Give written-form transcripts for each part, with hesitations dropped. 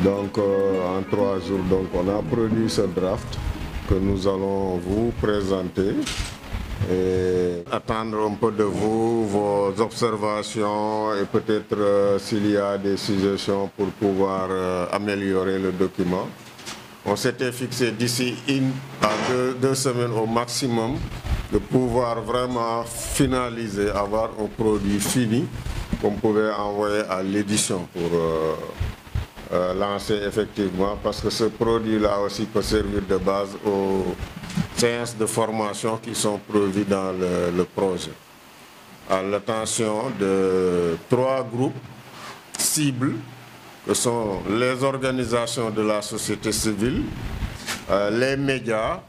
Donc en 3 jours, donc, on a produit ce draft que nous allons vous présenter et attendre un peu de vous, vos observations et peut-être s'il y a des suggestions pour pouvoir améliorer le document. On s'était fixé d'ici 1 à 2 semaines au maximum de pouvoir vraiment finaliser, avoir un produit fini qu'on pouvait envoyer à l'édition pour lancer effectivement, parce que ce produit-là aussi peut servir de base aux séances de formation qui sont prévues dans le projet. À l'attention de 3 groupes cibles, que sont les organisations de la société civile, les médias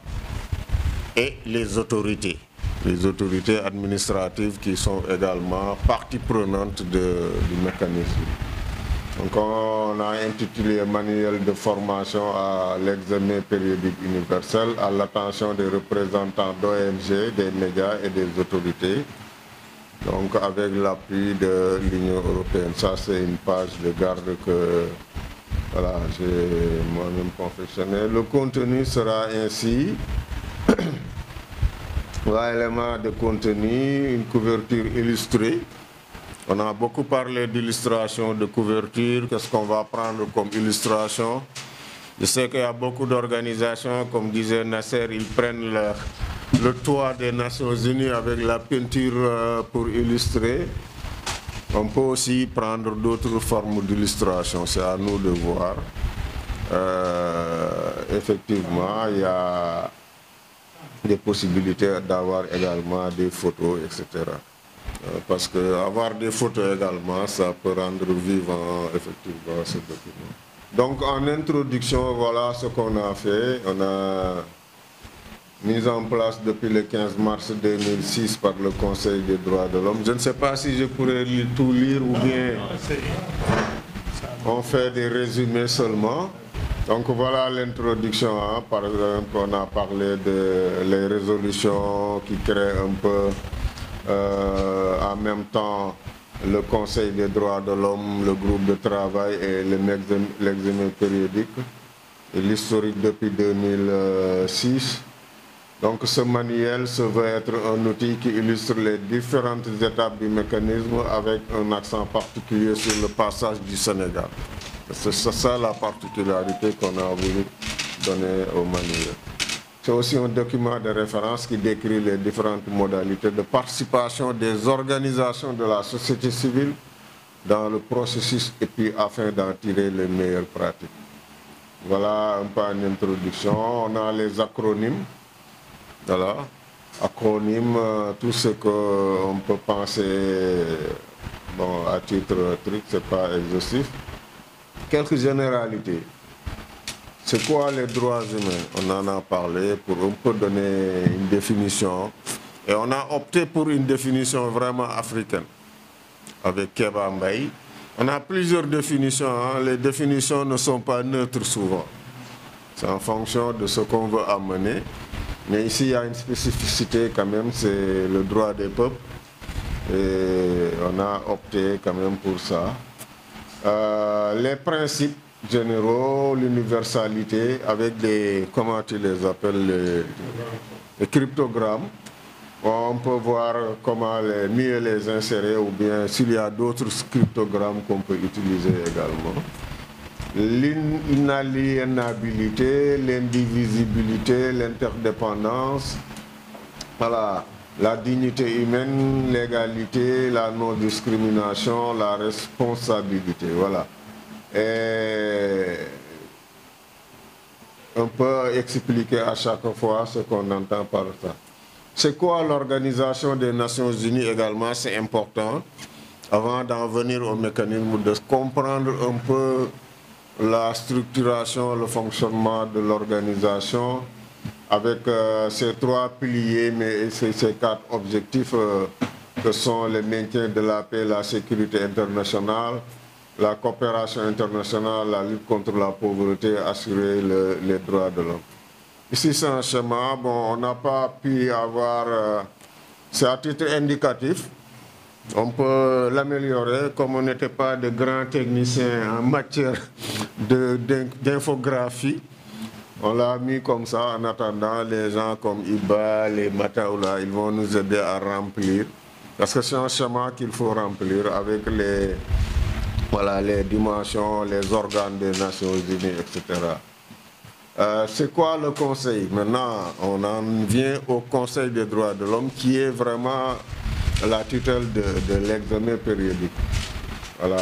et les autorités administratives qui sont également partie prenante du mécanisme. Donc on a intitulé Manuel de formation à l'examen périodique universel à l'attention des représentants d'ONG, des médias et des autorités. Donc avec l'appui de l'Union européenne. Ça c'est une page de garde que voilà, j'ai moi-même confectionné. Le contenu sera ainsi. L'élément de contenu, une couverture illustrée. On a beaucoup parlé d'illustration, de couverture. Qu'est-ce qu'on va prendre comme illustration? Je sais qu'il y a beaucoup d'organisations, comme disait Nasser, ils prennent le toit des Nations Unies avec la peinture pour illustrer. On peut aussi prendre d'autres formes d'illustration, c'est à nous de voir. Effectivement, il y a des possibilités d'avoir également des photos, etc. Parce qu'avoir des photos également, ça peut rendre vivant effectivement ce document. Donc en introduction, voilà ce qu'on a fait. On a mis en place depuis le 15 mars 2006 par le Conseil des droits de l'homme. Je ne sais pas si je pourrais tout lire ou bien on fait des résumés seulement. Donc voilà l'introduction. Hein. Par exemple, on a parlé de les résolutions qui créent un peu en même temps le Conseil des droits de l'homme, le groupe de travail et l'examen périodique, et l'historique depuis 2006. Donc ce manuel se veut être un outil qui illustre les différentes étapes du mécanisme avec un accent particulier sur le passage du Sénégal. C'est ça la particularité qu'on a voulu donner au manuel. C'est aussi un document de référence qui décrit les différentes modalités de participation des organisations de la société civile dans le processus et puis afin d'en tirer les meilleures pratiques. Voilà un peu une introduction. On a les acronymes. Voilà, acronymes, tout ce qu'on peut penser, bon, à titre truc, c'est pas exhaustif. Quelques généralités. C'est quoi les droits humains? On en a parlé pour un peu donner une définition. Et on a opté pour une définition vraiment africaine, avec Keba Mbaye. On a plusieurs définitions, hein. Les définitions ne sont pas neutres souvent. C'est en fonction de ce qu'on veut amener. Mais ici, il y a une spécificité quand même, c'est le droit des peuples. Et on a opté quand même pour ça. Les principes généraux, l'universalité, avec des, comment tu les appelles, les cryptogrammes. On peut voir comment mieux les insérer ou bien s'il y a d'autres cryptogrammes qu'on peut utiliser également. L'inaliénabilité, l'indivisibilité, l'interdépendance, voilà, la dignité humaine, l'égalité, la non-discrimination, la responsabilité, voilà. Et on peut expliquer à chaque fois ce qu'on entend par ça. C'est quoi l'Organisation des Nations Unies également, c'est important, avant d'en venir au mécanisme, de comprendre un peu la structuration, le fonctionnement de l'organisation avec ces 3 piliers, mais ces 4 objectifs que sont le maintien de la paix, la sécurité internationale, la coopération internationale, la lutte contre la pauvreté, assurer les droits de l'homme. Ici c'est un schéma, bon, on n'a pas pu avoir, c'est à titre indicatif, On peut l'améliorer, comme on n'était pas de grands techniciens en matière d'infographie. On l'a mis comme ça, en attendant les gens comme Iba, les Mataoula, ils vont nous aider à remplir. Parce que c'est un schéma qu'il faut remplir avec les dimensions, les organes des Nations Unies, etc. C'est quoi le Conseil? Maintenant, on en vient au Conseil des droits de l'homme qui est vraiment la tutelle de l'examen périodique. Voilà.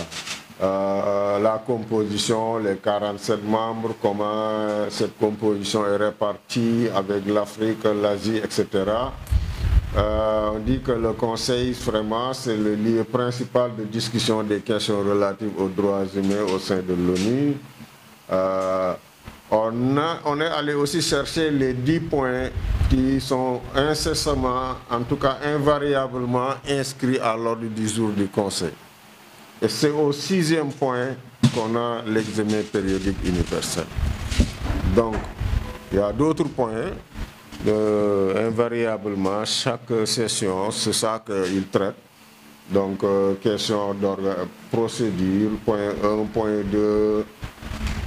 La composition, les 47 membres, comment cette composition est répartie avec l'Afrique, l'Asie, etc. On dit que le Conseil, vraiment, c'est le lieu principal de discussion des questions relatives aux droits humains au sein de l'ONU. On est allé aussi chercher les 10 points qui sont incessamment, en tout cas invariablement, inscrits à l'ordre du jour du Conseil. Et c'est au 6e point qu'on a l'examen périodique universel. Donc, il y a d'autres points, invariablement, chaque session, c'est ça qu'il traite. Donc, question d'ordre, procédure, point 1, point 2,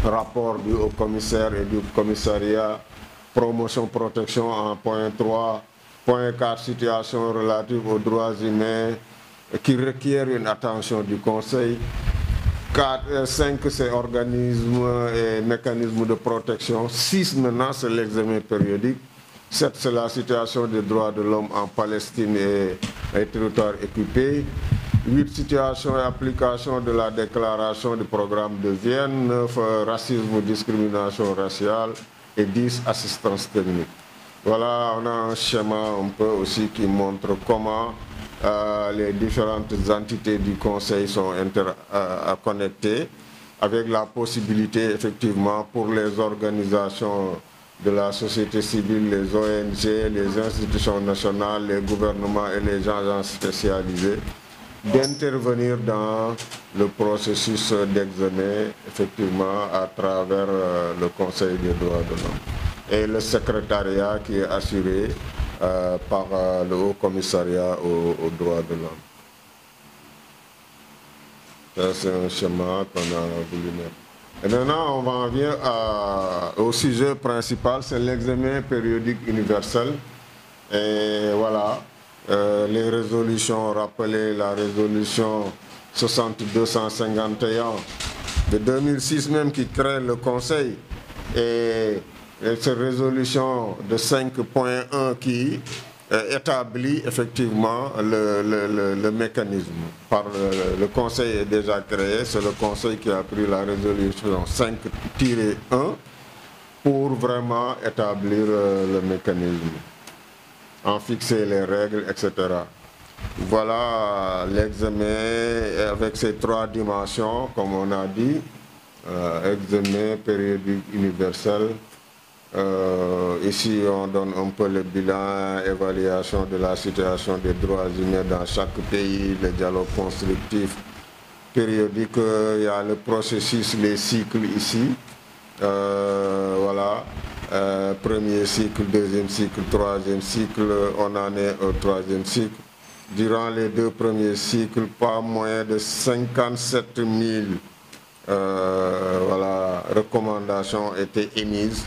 rapport du haut-commissaire et du commissariat, promotion, protection en point 3, point 4, situation relative aux droits humains qui requiert une attention du Conseil. 5, c'est organismes et mécanismes de protection. 6, maintenant, c'est l'examen périodique. 7, c'est la situation des droits de l'homme en Palestine et les territoires occupés. 8, situation et application de la déclaration du programme de Vienne. 9, racisme, discrimination raciale. Et 10, assistance technique. Voilà, on a un schéma un peu aussi qui montre comment les différentes entités du Conseil sont connectées, avec la possibilité effectivement pour les organisations de la société civile, les ONG, les institutions nationales, les gouvernements et les agences spécialisées d'intervenir dans le processus d'examen effectivement à travers le Conseil des droits de l'homme et le secrétariat qui est assuré par le Haut-Commissariat aux droits de l'homme. C'est un schéma qu'on a voulu mettre. Et maintenant, on va en venir au sujet principal, c'est l'examen périodique universel. Et voilà, les résolutions, rappelez la résolution 6251 de 2006 même qui crée le Conseil. Et cette résolution de 5.1 qui établit effectivement le mécanisme. Le Conseil est déjà créé, c'est le Conseil qui a pris la résolution 5-1 pour vraiment établir le mécanisme, en fixer les règles, etc. Voilà l'examen avec ces 3 dimensions, comme on a dit, examen périodique universel. Ici, on donne un peu le bilan, évaluation de la situation des droits humains dans chaque pays, le dialogue constructif périodique, il y a le processus, les cycles ici. Voilà, premier cycle, deuxième cycle, troisième cycle, on en est au 3e cycle. Durant les 2 premiers cycles, pas moins de 57 000 recommandations étaient émises,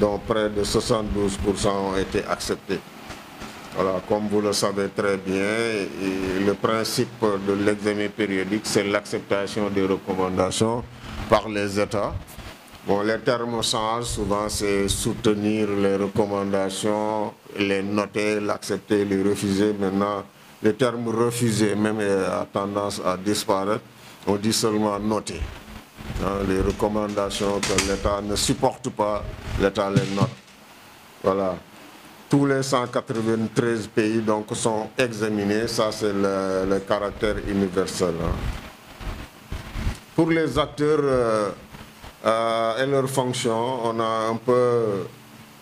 dont près de 72% ont été acceptés. Voilà, comme vous le savez très bien, le principe de l'examen périodique, c'est l'acceptation des recommandations par les États. Bon, les termes changent, souvent c'est soutenir les recommandations, les noter, l'accepter, les refuser. Maintenant, le terme refuser même a tendance à disparaître, on dit seulement noter. Les recommandations que l'État ne supporte pas, l'État les note. Voilà. Tous les 193 pays donc, sont examinés, ça c'est le caractère universel. Pour les acteurs et leurs fonctions, on a un peu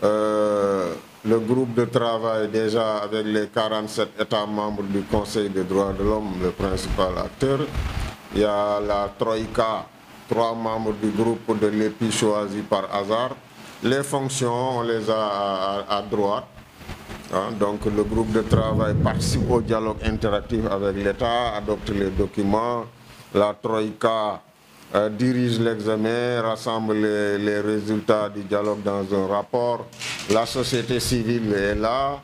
le groupe de travail déjà avec les 47 États membres du Conseil des droits de l'homme, le principal acteur. Il y a la Troïka, 3 membres du groupe de l'EPI choisis par hasard. Les fonctions, on les a à droite. Donc le groupe de travail participe au dialogue interactif avec l'État, adopte les documents, la Troïka dirige l'examen, rassemble les résultats du dialogue dans un rapport, la société civile est là,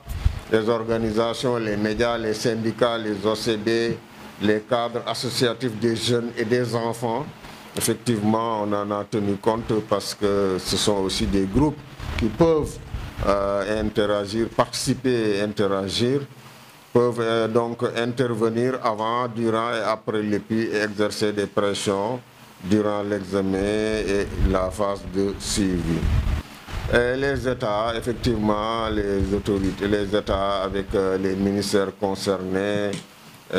les organisations, les médias, les syndicats, les OCD, les cadres associatifs des jeunes et des enfants. Effectivement, on en a tenu compte parce que ce sont aussi des groupes qui peuvent interagir, participer et interagir, peuvent donc intervenir avant, durant et après l'EPI et exercer des pressions durant l'examen et la phase de suivi. Et les États, effectivement, les autorités, les États avec les ministères concernés et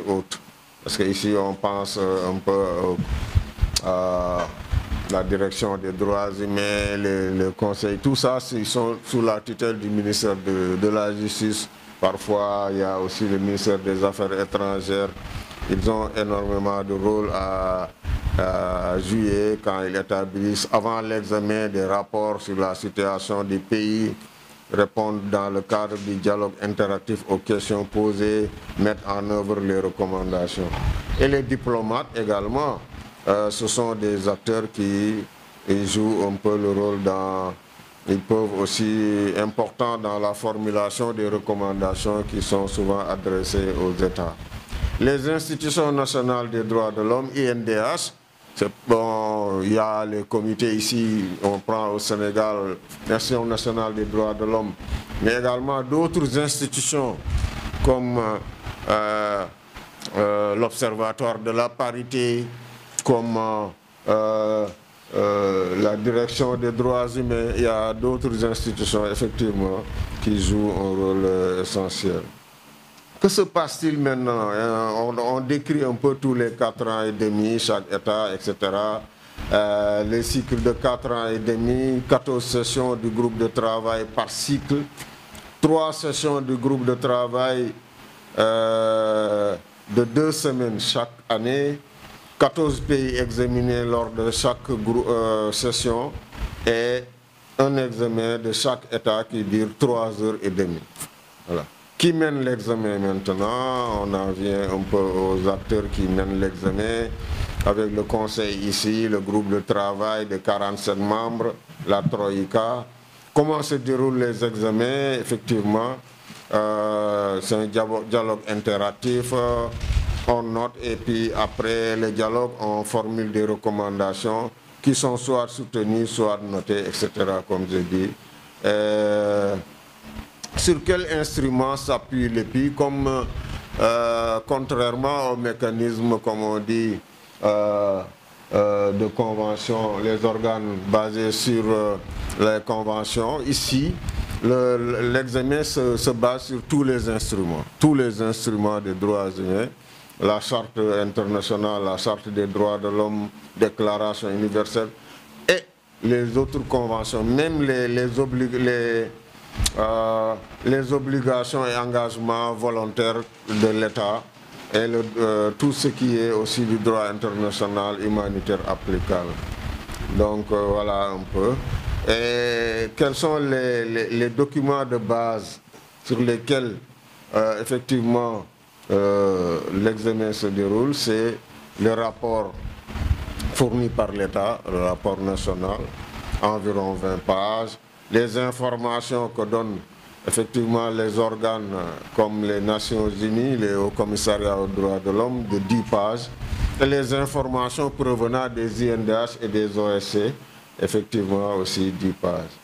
autres. Parce qu'ici, on pense un peu à la direction des droits humains, le conseil, tout ça, ils sont sous la tutelle du ministère de la Justice. Parfois, il y a aussi le ministère des Affaires étrangères. Ils ont énormément de rôle à jouer quand ils établissent, avant l'examen, des rapports sur la situation des pays, répondre dans le cadre du dialogue interactif aux questions posées, mettre en œuvre les recommandations. Et les diplomates également, ce sont des acteurs qui jouent un peu le rôle ils peuvent aussi importants dans la formulation des recommandations qui sont souvent adressées aux États. Les institutions nationales des droits de l'homme, INDH, bon, il y a les comités ici, on prend au Sénégal l'Institution nationale des droits de l'homme, mais également d'autres institutions comme l'Observatoire de la parité, comme la direction des droits humains. Il y a d'autres institutions effectivement qui jouent un rôle essentiel. Que se passe-t-il maintenant? On décrit un peu tous les 4 ans et demi, chaque État, etc. Les cycles de 4 ans et demi, 14 sessions du groupe de travail par cycle, 3 sessions du groupe de travail de 2 semaines chaque année, 14 pays examinés lors de chaque session et un examen de chaque État qui dure 3 heures et demie. Voilà. Qui mène l'examen maintenant? On en vient un peu aux acteurs qui mènent l'examen, avec le conseil ici, le groupe de travail de 47 membres, la Troïka. Comment se déroulent les examens? Effectivement, c'est un dialogue interactif, on note et puis après le dialogue, on formule des recommandations qui sont soit soutenues, soit notées, etc., comme je dis. Sur quel instrument s'appuie l'EPI, comme contrairement au mécanisme, comme on dit, de convention, les organes basés sur les conventions, ici, l'examen se base sur tous les instruments des droits humains, la charte internationale, la charte des droits de l'homme, déclaration universelle, et les autres conventions, même les obligations et engagements volontaires de l'État et tout ce qui est aussi du droit international humanitaire applicable. Donc voilà un peu. Et quels sont les documents de base sur lesquels effectivement l'examen se déroule? C'est le rapport fourni par l'État, le rapport national, environ 20 pages. Les informations que donnent effectivement les organes comme les Nations Unies, les Hauts Commissariats aux droits de l'homme, de 10 pages, et les informations provenant des INDH et des OSC, effectivement aussi 10 pages.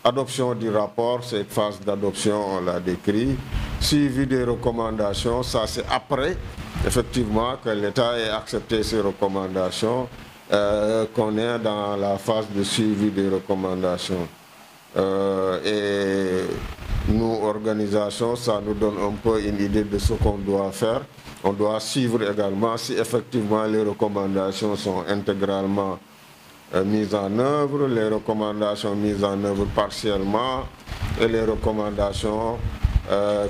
Adoption du rapport, cette phase d'adoption, on l'a décrit. Suivi des recommandations, ça c'est après, effectivement, que l'État ait accepté ces recommandations, qu'on est dans la phase de suivi des recommandations. Et nous, organisations, ça nous donne un peu une idée de ce qu'on doit faire. On doit suivre également si effectivement les recommandations sont intégralement mises en œuvre, les recommandations mises en œuvre partiellement et les recommandations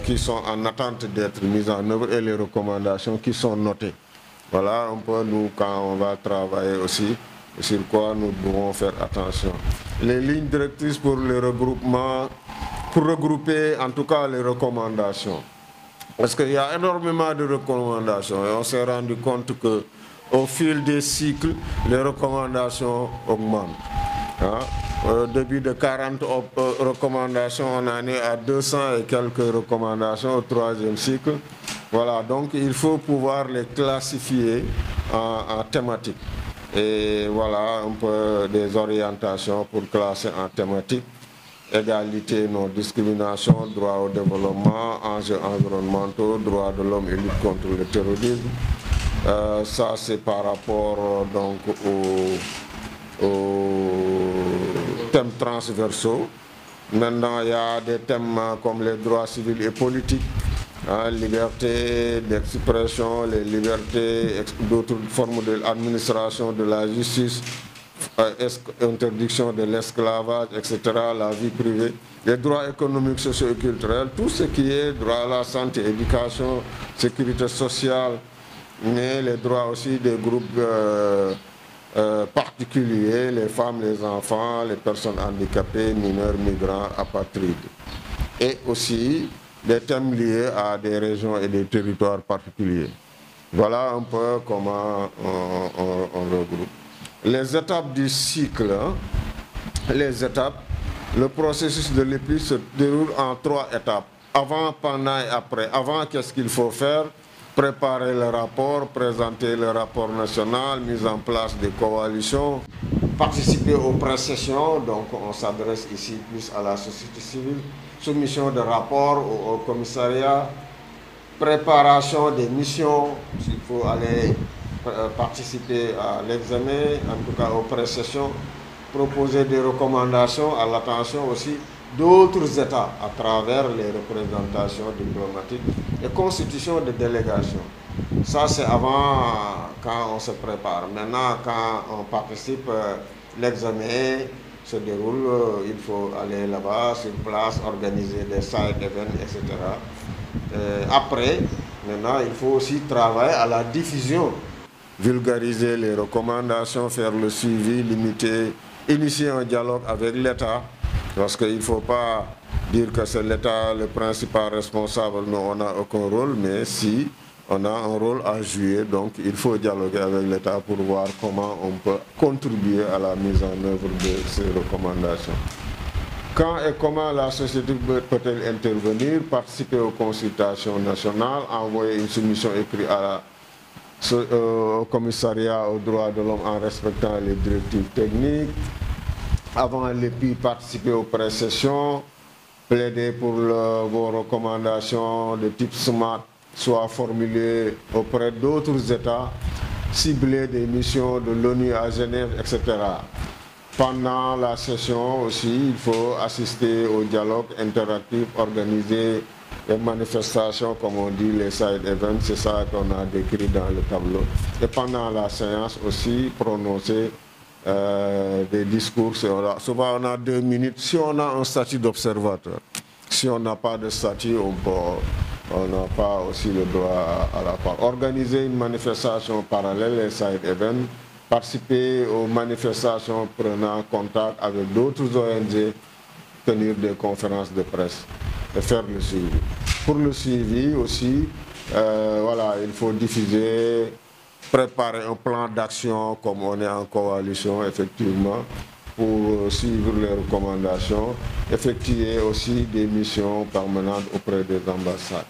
qui sont en attente d'être mises en œuvre et les recommandations qui sont notées. Voilà un peu nous quand on va travailler aussi. sur quoi nous devons faire attention. Les lignes directrices pour le regroupement, pour regrouper en tout cas les recommandations. Parce qu'il y a énormément de recommandations et on s'est rendu compte qu'au fil des cycles, les recommandations augmentent. Hein? Au début de 40 recommandations, on en est à 200 et quelques recommandations au troisième cycle. Voilà, donc il faut pouvoir les classifier en thématiques. Et voilà un peu des orientations pour classer en thématiques. Égalité, non-discrimination, droit au développement, enjeux environnementaux, droits de l'homme et lutte contre le terrorisme. Ça, c'est par rapport donc aux thèmes transversaux. Maintenant, il y a des thèmes comme les droits civils et politiques, hein, liberté d'expression, les libertés, d'autres formes de l'administration de la justice, interdiction de l'esclavage, etc., la vie privée, les droits économiques, sociaux et culturels, tout ce qui est droit à la santé, éducation, sécurité sociale, mais les droits aussi des groupes particuliers, les femmes, les enfants, les personnes handicapées, mineurs, migrants, apatrides. Et aussi des thèmes liés à des régions et des territoires particuliers. Voilà un peu comment on regroupe. Les étapes du cycle, hein, le processus de l'EPI se déroule en 3 étapes. Avant, pendant et après. Avant, qu'est-ce qu'il faut faire? Préparer le rapport, présenter le rapport national, mise en place des coalitions, participer aux pré-sessions, donc on s'adresse ici plus à la société civile, soumission de rapports au commissariat, préparation des missions, s'il faut aller participer à l'examen, en tout cas aux pré-sessions, proposer des recommandations à l'attention aussi d'autres États à travers les représentations diplomatiques et constitution de délégations. Ça, c'est avant, quand on se prépare. Maintenant, quand on participe, l'examen se déroule, il faut aller là-bas, sur place, organiser des side events, etc. Après, maintenant, il faut aussi travailler à la diffusion, vulgariser les recommandations, faire le suivi, limiter, initier un dialogue avec l'État, parce qu'il ne faut pas dire que c'est l'État le principal responsable, non, on n'a aucun rôle, mais si on a un rôle à jouer, donc il faut dialoguer avec l'État pour voir comment on peut contribuer à la mise en œuvre de ces recommandations. Quand et comment la société peut-elle intervenir? Participer aux consultations nationales, envoyer une soumission écrite au commissariat aux droits de l'homme en respectant les directives techniques. Avant l'EPI, participer aux pré-sessions, plaider pour vos recommandations de type SMART soient formulées auprès d'autres États, cibler des missions de l'ONU à Genève, etc. Pendant la session aussi, il faut assister au dialogue interactif, organiser des manifestations, comme on dit, les side events, c'est ça qu'on a décrit dans le tableau. Et pendant la séance aussi, prononcer des discours. Souvent on a 2 minutes, si on a un statut d'observateur. Si on n'a pas de statut, on n'a pas aussi le droit à la parole. Organiser une manifestation parallèle, les side events, participer aux manifestations prenant contact avec d'autres ONG, tenir des conférences de presse et faire le suivi. Pour le suivi aussi, voilà, il faut diffuser, préparer un plan d'action comme on est en coalition, effectivement, pour suivre les recommandations, effectuer aussi des missions permanentes auprès des ambassades.